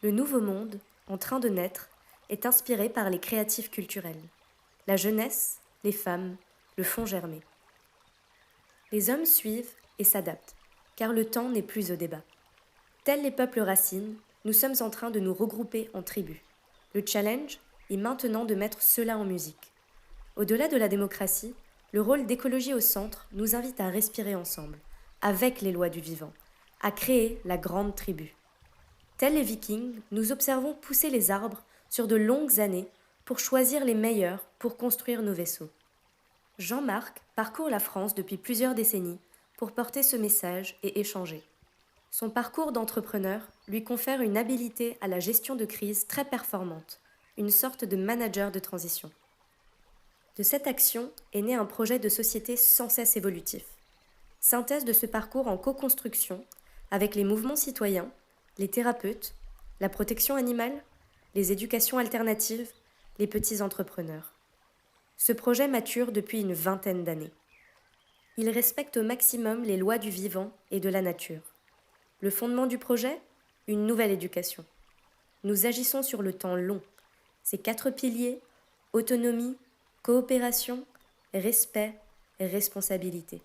Le nouveau monde, en train de naître, est inspiré par les créatifs culturels. La jeunesse, les femmes, le font germer. Les hommes suivent et s'adaptent, car le temps n'est plus au débat. Tels les peuples racines, nous sommes en train de nous regrouper en tribus. Le challenge est maintenant de mettre cela en musique. Au-delà de la démocratie, le rôle d'écologie au centre nous invite à respirer ensemble, avec les lois du vivant, à créer la grande tribu. Tels les Vikings, nous observons pousser les arbres sur de longues années pour choisir les meilleurs pour construire nos vaisseaux. Jean-Marc parcourt la France depuis plusieurs décennies pour porter ce message et échanger. Son parcours d'entrepreneur lui confère une habilité à la gestion de crise très performante, une sorte de manager de transition. De cette action est né un projet de société sans cesse évolutif. Synthèse de ce parcours en co-construction avec les mouvements citoyens, les thérapeutes, la protection animale, les éducations alternatives, les petits entrepreneurs. Ce projet mature depuis une vingtaine d'années. Il respecte au maximum les lois du vivant et de la nature. Le fondement du projet ? Une nouvelle éducation. Nous agissons sur le temps long. Ces 4 piliers, autonomie, coopération, respect et responsabilité.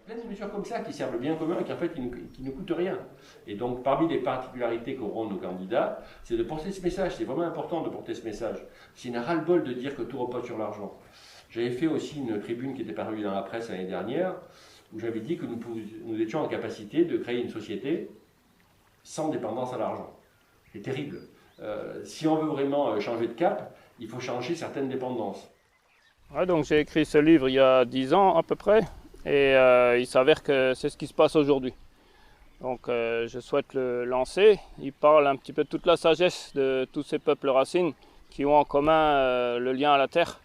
Plein de mesures comme ça qui servent le bien commun et qui en fait qui ne coûtent rien. Et donc parmi les particularités qu'auront nos candidats, c'est de porter ce message. C'est vraiment important de porter ce message. C'est une ras-le-bol de dire que tout repose sur l'argent. J'avais fait aussi une tribune qui était parue dans la presse l'année dernière, où j'avais dit que nous étions en capacité de créer une société sans dépendance à l'argent. C'est terrible. Si on veut vraiment changer de cap, il faut changer certaines dépendances. Ouais, donc j'ai écrit ce livre il y a 10 ans à peu près. Et il s'avère que c'est ce qui se passe aujourd'hui. Donc je souhaite le lancer. Il parle un petit peu de toute la sagesse de tous ces peuples racines qui ont en commun le lien à la terre.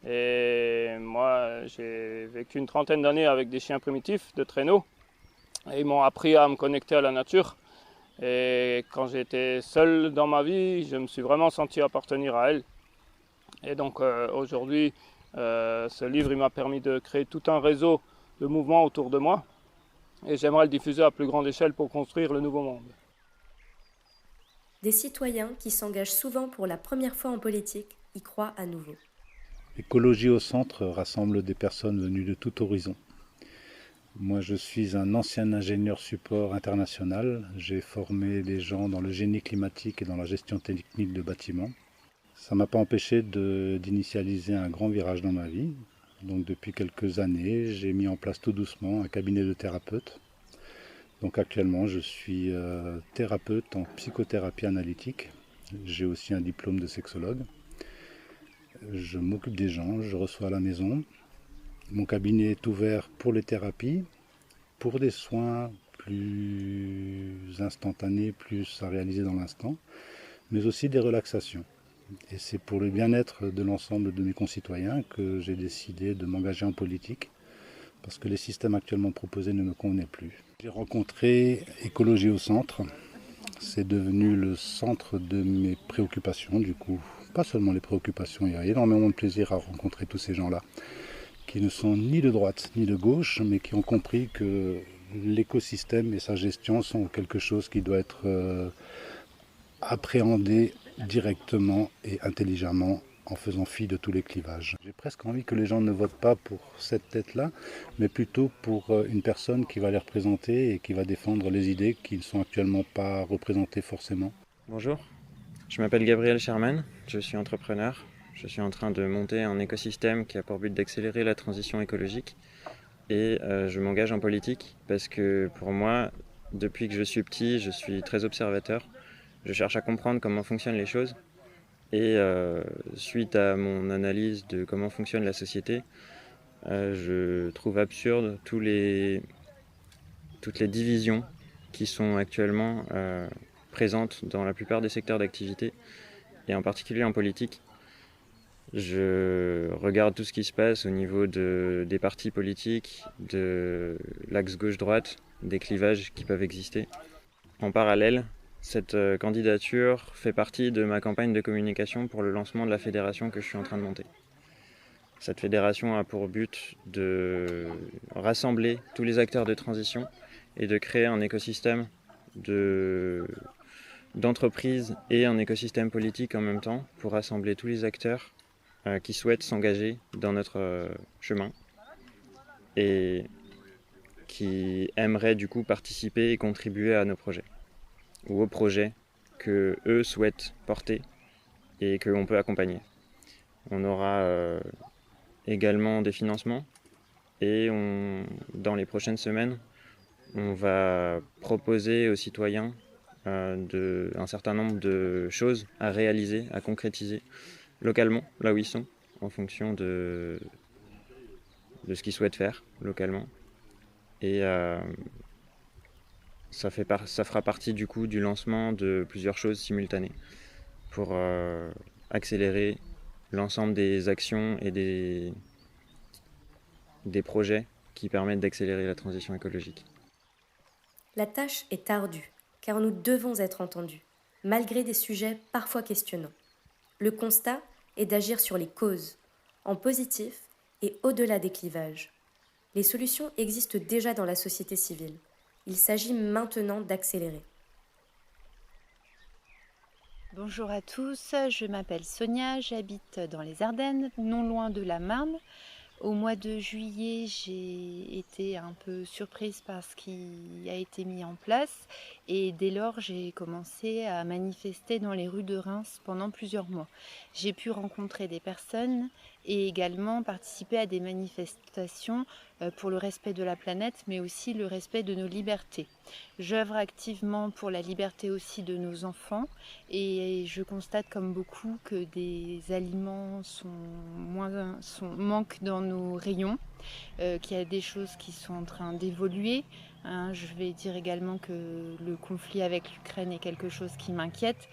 Et moi, j'ai vécu une trentaine d'années avec des chiens primitifs de traîneau. Et ils m'ont appris à me connecter à la nature. Et quand j'étais seul dans ma vie, je me suis vraiment senti appartenir à elle. Et donc aujourd'hui, ce livre il m'a permis de créer tout un réseau de mouvements autour de moi et j'aimerais le diffuser à plus grande échelle pour construire le nouveau monde. Des citoyens qui s'engagent souvent pour la première fois en politique y croient à nouveau. Écologie au centre rassemble des personnes venues de tout horizon. Moi, je suis un ancien ingénieur support international. J'ai formé des gens dans le génie climatique et dans la gestion technique de bâtiments. Ça ne m'a pas empêché d'initialiser un grand virage dans ma vie. Donc depuis quelques années, j'ai mis en place tout doucement un cabinet de thérapeute. Donc actuellement, je suis thérapeute en psychothérapie analytique. J'ai aussi un diplôme de sexologue. Je m'occupe des gens, je reçois à la maison. Mon cabinet est ouvert pour les thérapies, pour des soins plus instantanés, plus à réaliser dans l'instant, mais aussi des relaxations. Et c'est pour le bien-être de l'ensemble de mes concitoyens que j'ai décidé de m'engager en politique, parce que les systèmes actuellement proposés ne me convenaient plus. J'ai rencontré Écologie au centre. C'est devenu le centre de mes préoccupations, du coup. Pas seulement les préoccupations, il y a énormément de plaisir à rencontrer tous ces gens-là, qui ne sont ni de droite ni de gauche, mais qui ont compris que l'écosystème et sa gestion sont quelque chose qui doit être appréhendé directement et intelligemment en faisant fi de tous les clivages. J'ai presque envie que les gens ne votent pas pour cette tête-là, mais plutôt pour une personne qui va les représenter et qui va défendre les idées qui ne sont actuellement pas représentées forcément. Bonjour, je m'appelle Gabriel Sherman, je suis entrepreneur. Je suis en train de monter un écosystème qui a pour but d'accélérer la transition écologique et je m'engage en politique parce que pour moi, depuis que je suis petit, je suis très observateur. Je cherche à comprendre comment fonctionnent les choses et suite à mon analyse de comment fonctionne la société, je trouve absurde toutes les divisions qui sont actuellement présentes dans la plupart des secteurs d'activité et en particulier en politique. Je regarde tout ce qui se passe au niveau des partis politiques, de l'axe gauche-droite, des clivages qui peuvent exister. En parallèle, cette candidature fait partie de ma campagne de communication pour le lancement de la fédération que je suis en train de monter. Cette fédération a pour but de rassembler tous les acteurs de transition et de créer un écosystème de d'entreprise et un écosystème politique en même temps pour rassembler tous les acteurs qui souhaitent s'engager dans notre chemin et qui aimeraient du coup participer et contribuer à nos projets ou aux projets que eux souhaitent porter et que l'on peut accompagner. On aura également des financements et dans les prochaines semaines, on va proposer aux citoyens un certain nombre de choses à réaliser, à concrétiser localement, là où ils sont, en fonction de ce qu'ils souhaitent faire localement. Et ça fera partie du coup du lancement de plusieurs choses simultanées pour accélérer l'ensemble des actions et des projets qui permettent d'accélérer la transition écologique. La tâche est ardue, car nous devons être entendus, malgré des sujets parfois questionnants. Le constat est d'agir sur les causes, en positif et au-delà des clivages. Les solutions existent déjà dans la société civile. Il s'agit maintenant d'accélérer. Bonjour à tous, je m'appelle Sonia, j'habite dans les Ardennes, non loin de la Marne. Au mois de juillet, j'ai été un peu surprise par ce qui a été mis en place et dès lors, j'ai commencé à manifester dans les rues de Reims pendant plusieurs mois. J'ai pu rencontrer des personnes et également participer à des manifestations pour le respect de la planète, mais aussi le respect de nos libertés. J'œuvre activement pour la liberté aussi de nos enfants et je constate comme beaucoup que des aliments manquent dans nos rayons, qu'il y a des choses qui sont en train d'évoluer. Je vais dire également que le conflit avec l'Ukraine est quelque chose qui m'inquiète.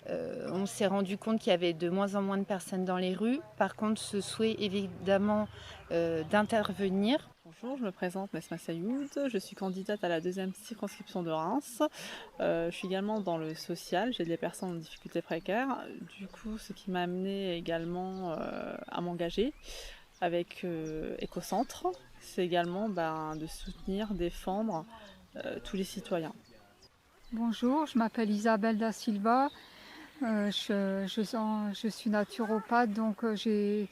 On s'est rendu compte qu'il y avait de moins en moins de personnes dans les rues. Par contre, ce souhait évidemment d'intervenir. Bonjour, je me présente Nesma Sayoud, je suis candidate à la 2e circonscription de Reims. Je suis également dans le social, j'ai des personnes en difficulté précaire. Du coup, ce qui m'a amené également à m'engager avec Écocentre, c'est également de soutenir, défendre tous les citoyens. Bonjour, je m'appelle Isabelle Da Silva, je suis naturopathe, donc j'ai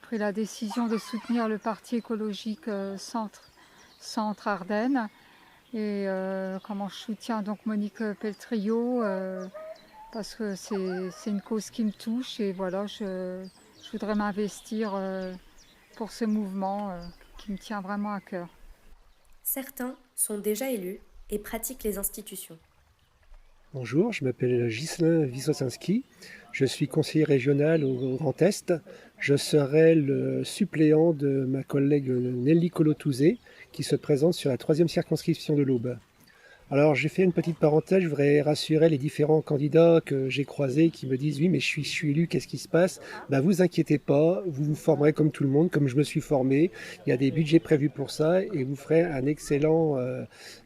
pris la décision de soutenir le parti écologique Centre Ardennes. Et comment je soutiens donc Monique Peltriot, parce que c'est une cause qui me touche et voilà, je voudrais m'investir pour ce mouvement qui me tient vraiment à cœur. Certains sont déjà élus et pratiquent les institutions. Bonjour, je m'appelle Ghislain Wissosinski, je suis conseiller régional au Grand Est. Je serai le suppléant de ma collègue Nelly Colotouzé qui se présente sur la 3e circonscription de l'Aube. Alors j'ai fait une petite parenthèse, je voudrais rassurer les différents candidats que j'ai croisés qui me disent oui mais je suis élu, qu'est-ce qui se passe? Vous inquiétez pas, vous vous formerez comme tout le monde, comme je me suis formé, il y a des budgets prévus pour ça et vous ferez un excellent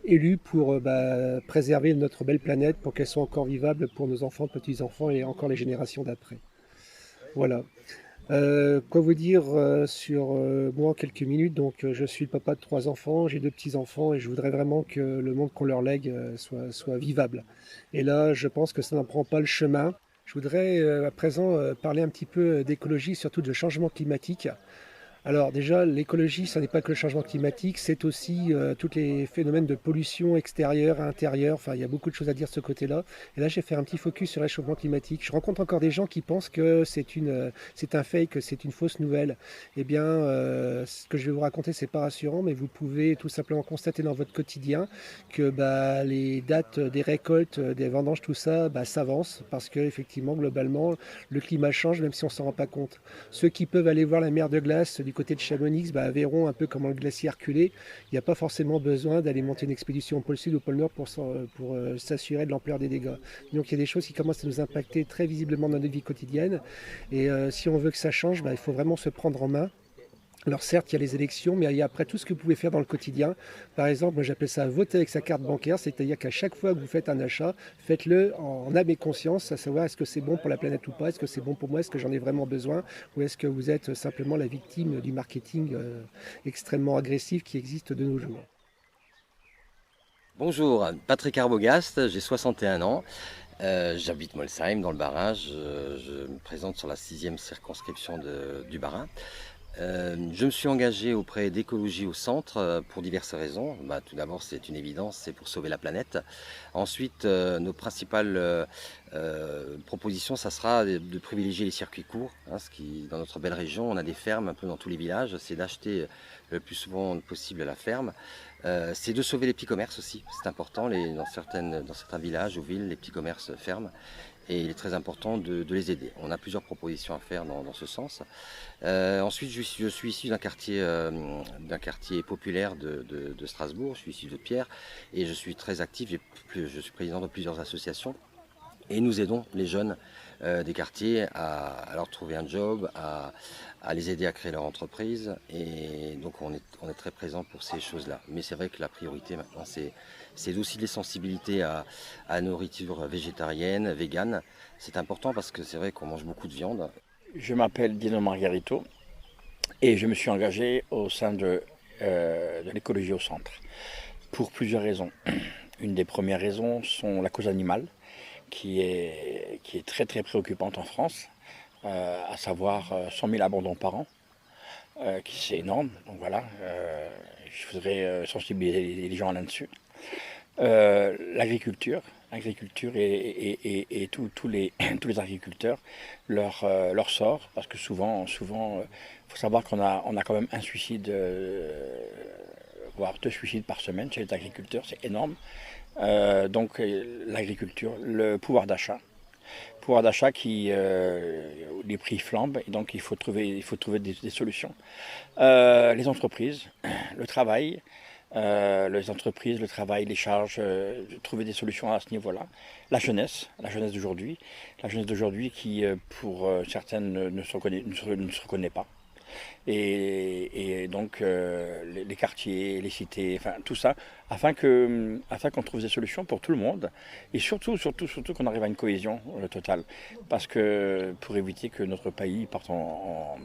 élu pour préserver notre belle planète pour qu'elle soit encore vivable pour nos enfants, petits-enfants et encore les générations d'après. Voilà. Quoi vous dire sur moi en quelques minutes. Donc je suis le papa de 3 enfants, j'ai 2 petits-enfants et je voudrais vraiment que le monde qu'on leur lègue soit vivable. Et là, je pense que ça n'en prend pas le chemin. Je voudrais à présent parler un petit peu d'écologie, surtout de changement climatique. Alors déjà, l'écologie, ça n'est pas que le changement climatique, c'est aussi tous les phénomènes de pollution extérieure et intérieure. Enfin, il y a beaucoup de choses à dire de ce côté-là. Et là, je vais faire un petit focus sur le réchauffement climatique. Je rencontre encore des gens qui pensent que c'est un fake, que c'est une fausse nouvelle. Eh bien, ce que je vais vous raconter, c'est pas rassurant, mais vous pouvez tout simplement constater dans votre quotidien que les dates des récoltes, des vendanges, tout ça, s'avance parce que effectivement, globalement, le climat change, même si on s'en rend pas compte. Ceux qui peuvent aller voir la mer de glace du côté de Chamonix verront un peu comment le glacier a reculé. Il n'y a pas forcément besoin d'aller monter une expédition au pôle Sud ou au pôle Nord pour s'assurer de l'ampleur des dégâts. Donc il y a des choses qui commencent à nous impacter très visiblement dans notre vie quotidienne. Et si on veut que ça change, il faut vraiment se prendre en main. Alors certes, il y a les élections, mais il y a après tout ce que vous pouvez faire dans le quotidien. Par exemple, moi j'appelle ça voter avec sa carte bancaire, c'est-à-dire qu'à chaque fois que vous faites un achat, faites-le en âme et conscience, à savoir est-ce que c'est bon pour la planète ou pas, est-ce que c'est bon pour moi, est-ce que j'en ai vraiment besoin, ou est-ce que vous êtes simplement la victime du marketing extrêmement agressif qui existe de nos jours. Bonjour, Patrick Arbogast, j'ai 61 ans. J'habite Molsheim dans le Bas-Rhin, je me présente sur la 6e circonscription du Bas-Rhin. Je me suis engagé auprès d'Écologie au Centre pour diverses raisons. Tout d'abord, c'est une évidence, c'est pour sauver la planète. Ensuite, nos principales propositions, ça sera de privilégier les circuits courts. Ce qui, dans notre belle région, on a des fermes un peu dans tous les villages. C'est d'acheter le plus souvent possible à la ferme. C'est de sauver les petits commerces aussi. C'est important, dans certains villages ou villes, les petits commerces ferment. Et il est très important de les aider. On a plusieurs propositions à faire dans ce sens. Ensuite, je suis issu d'un quartier populaire de Strasbourg. Je suis issu de Pierre et je suis très actif. Je suis président de plusieurs associations et nous aidons les jeunes des quartiers à leur trouver un job, à les aider à créer leur entreprise. Et donc on est très présent pour ces choses-là. Mais c'est vrai que la priorité maintenant, c'est aussi de les sensibiliser à la nourriture végétarienne, végane. C'est important parce que c'est vrai qu'on mange beaucoup de viande. Je m'appelle Dino Margarito et je me suis engagé au sein de l'écologie au centre pour plusieurs raisons. Une des premières raisons sont la cause animale qui est très très préoccupante en France, à savoir 100 000 abandons par an, c'est énorme. Donc voilà, je voudrais sensibiliser les gens là-dessus. L'agriculture et tous les agriculteurs, leur sort, parce que souvent, faut savoir qu'on a quand même un suicide, voire 2 suicides par semaine chez les agriculteurs, c'est énorme. Donc l'agriculture, le pouvoir d'achat qui les prix flambent et donc il faut trouver des solutions. Les entreprises, le travail. Les entreprises, le travail, les charges, trouver des solutions à ce niveau-là. La jeunesse d'aujourd'hui qui, pour certaines, ne se reconnaît pas. Et donc les quartiers, les cités, enfin tout ça, afin qu'on trouve des solutions pour tout le monde et surtout qu'on arrive à une cohésion totale. Parce que pour éviter que notre pays parte en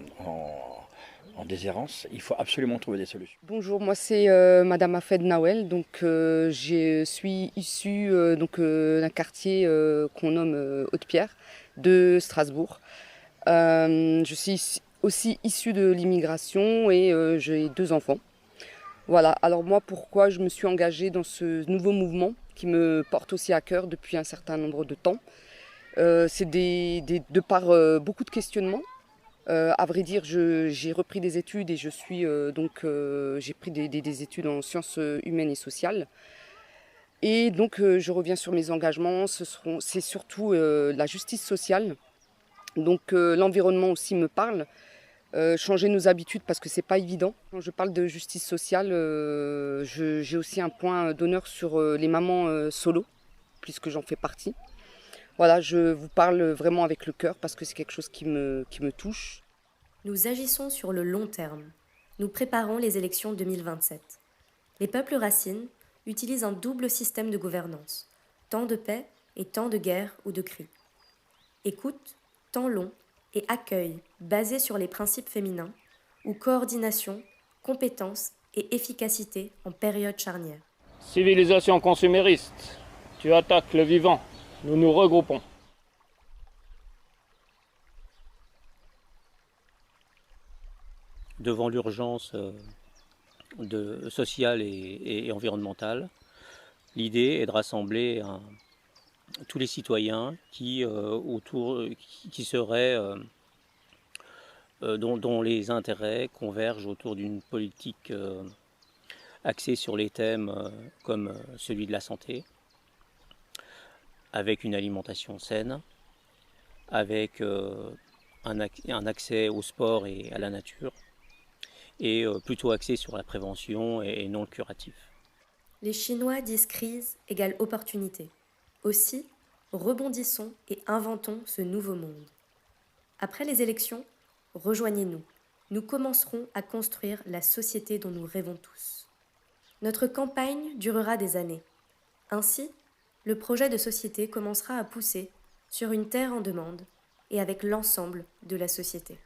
déshérence, il faut absolument trouver des solutions. Bonjour, moi c'est Madame Afed Nawel, donc je suis issue d'un quartier qu'on nomme Haute-Pierre de Strasbourg. Je suis aussi issue de l'immigration et j'ai 2 enfants. Voilà, alors moi pourquoi je me suis engagée dans ce nouveau mouvement qui me porte aussi à cœur depuis un certain nombre de temps. C'est de par beaucoup de questionnements. À vrai dire, j'ai repris des études et j'ai pris des études en sciences humaines et sociales. Et donc je reviens sur mes engagements, c'est surtout la justice sociale. Donc l'environnement aussi me parle. Changer nos habitudes parce que c'est pas évident. Quand je parle de justice sociale, j'ai aussi un point d'honneur sur les mamans solo, puisque j'en fais partie. Voilà, je vous parle vraiment avec le cœur parce que c'est quelque chose qui me touche. Nous agissons sur le long terme. Nous préparons les élections 2027. Les peuples racines utilisent un double système de gouvernance, temps de paix et temps de guerre ou de cri. Écoute, temps long et accueil basé sur les principes féminins, ou coordination, compétence et efficacité en période charnière. Civilisation consumériste, tu attaques le vivant. Nous nous regroupons. Devant l'urgence sociale et environnementale, l'idée est de rassembler tous les citoyens dont les intérêts convergent autour d'une politique axée sur les thèmes comme celui de la santé, avec une alimentation saine, avec un accès au sport et à la nature, et plutôt axé sur la prévention et non le curatif. Les Chinois disent crise égale opportunité. Aussi, rebondissons et inventons ce nouveau monde. Après les élections, rejoignez-nous. Nous commencerons à construire la société dont nous rêvons tous. Notre campagne durera des années. Ainsi, le projet de société commencera à pousser sur une terre en demande et avec l'ensemble de la société.